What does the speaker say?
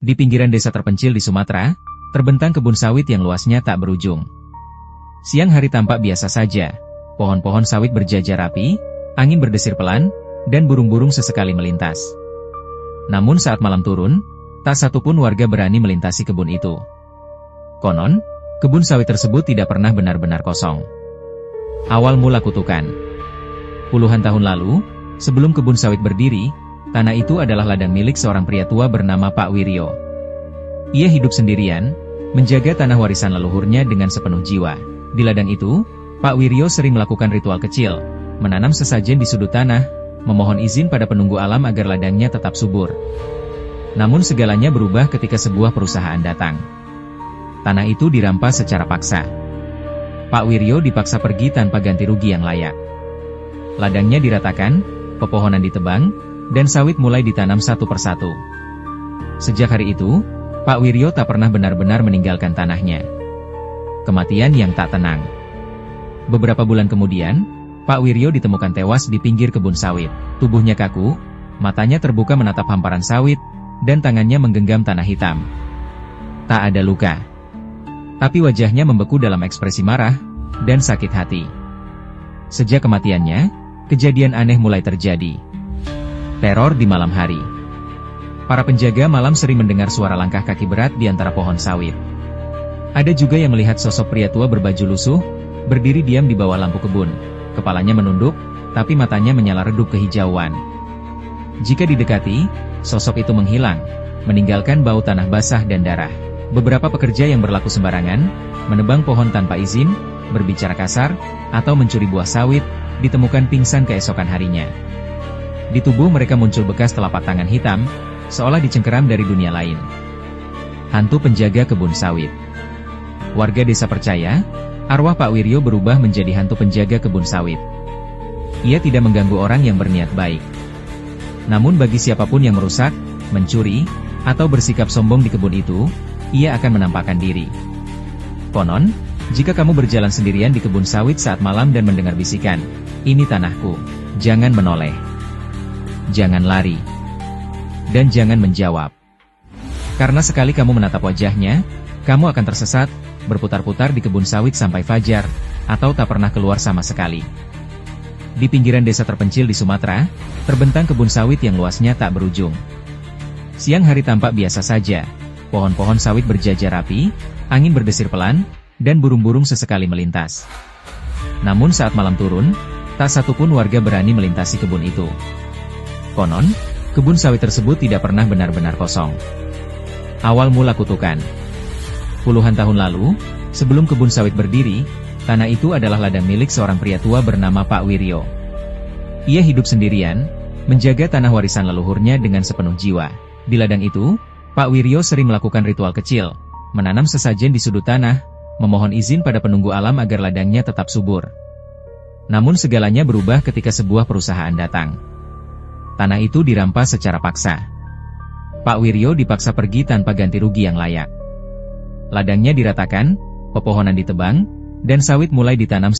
Di pinggiran desa terpencil di Sumatera, terbentang kebun sawit yang luasnya tak berujung. Siang hari tampak biasa saja, pohon-pohon sawit berjajar rapi, angin berdesir pelan, dan burung-burung sesekali melintas. Namun saat malam turun, tak satupun warga berani melintasi kebun itu. Konon, kebun sawit tersebut tidak pernah benar-benar kosong. Awal mula kutukan. Puluhan tahun lalu, sebelum kebun sawit berdiri, tanah itu adalah ladang milik seorang pria tua bernama Pak Wiryo. Ia hidup sendirian, menjaga tanah warisan leluhurnya dengan sepenuh jiwa. Di ladang itu, Pak Wiryo sering melakukan ritual kecil, menanam sesajen di sudut tanah, memohon izin pada penunggu alam agar ladangnya tetap subur. Namun segalanya berubah ketika sebuah perusahaan datang. Tanah itu dirampas secara paksa. Pak Wiryo dipaksa pergi tanpa ganti rugi yang layak. Ladangnya diratakan, pepohonan ditebang, dan sawit mulai ditanam satu persatu. Sejak hari itu, Pak Wiryo tak pernah benar-benar meninggalkan tanahnya. Kematian yang tak tenang. Beberapa bulan kemudian, Pak Wiryo ditemukan tewas di pinggir kebun sawit. Tubuhnya kaku, matanya terbuka menatap hamparan sawit, dan tangannya menggenggam tanah hitam. Tak ada luka. Tapi wajahnya membeku dalam ekspresi marah dan sakit hati. Sejak kematiannya, kejadian aneh mulai terjadi. Teror di malam hari. Para penjaga malam sering mendengar suara langkah kaki berat di antara pohon sawit. Ada juga yang melihat sosok pria tua berbaju lusuh, berdiri diam di bawah lampu kebun. Kepalanya menunduk, tapi matanya menyala redup kehijauan. Jika didekati, sosok itu menghilang, meninggalkan bau tanah basah dan darah. Beberapa pekerja yang berlaku sembarangan, menebang pohon tanpa izin, berbicara kasar, atau mencuri buah sawit, ditemukan pingsan keesokan harinya. Di tubuh mereka muncul bekas telapak tangan hitam, seolah dicengkeram dari dunia lain. Hantu penjaga kebun sawit. Warga desa percaya, arwah Pak Wiryo berubah menjadi hantu penjaga kebun sawit. Ia tidak mengganggu orang yang berniat baik. Namun bagi siapapun yang merusak, mencuri, atau bersikap sombong di kebun itu, ia akan menampakkan diri. Konon, jika kamu berjalan sendirian di kebun sawit saat malam dan mendengar bisikan, "Ini tanahku," jangan menoleh. Jangan lari. Dan jangan menjawab. Karena sekali kamu menatap wajahnya, kamu akan tersesat, berputar-putar di kebun sawit sampai fajar, atau tak pernah keluar sama sekali. Di pinggiran desa terpencil di Sumatera, terbentang kebun sawit yang luasnya tak berujung. Siang hari tampak biasa saja, pohon-pohon sawit berjajar rapi, angin berdesir pelan, dan burung-burung sesekali melintas. Namun saat malam turun, tak satupun warga berani melintasi kebun itu. Konon, kebun sawit tersebut tidak pernah benar-benar kosong. Awal mula kutukan. Puluhan tahun lalu, sebelum kebun sawit berdiri, tanah itu adalah ladang milik seorang pria tua bernama Pak Wiryo. Ia hidup sendirian, menjaga tanah warisan leluhurnya dengan sepenuh jiwa. Di ladang itu, Pak Wiryo sering melakukan ritual kecil, menanam sesajen di sudut tanah, memohon izin pada penunggu alam agar ladangnya tetap subur. Namun segalanya berubah ketika sebuah perusahaan datang. Tanah itu dirampas secara paksa. Pak Wiryo dipaksa pergi tanpa ganti rugi yang layak. Ladangnya diratakan, pepohonan ditebang, dan sawit mulai ditanam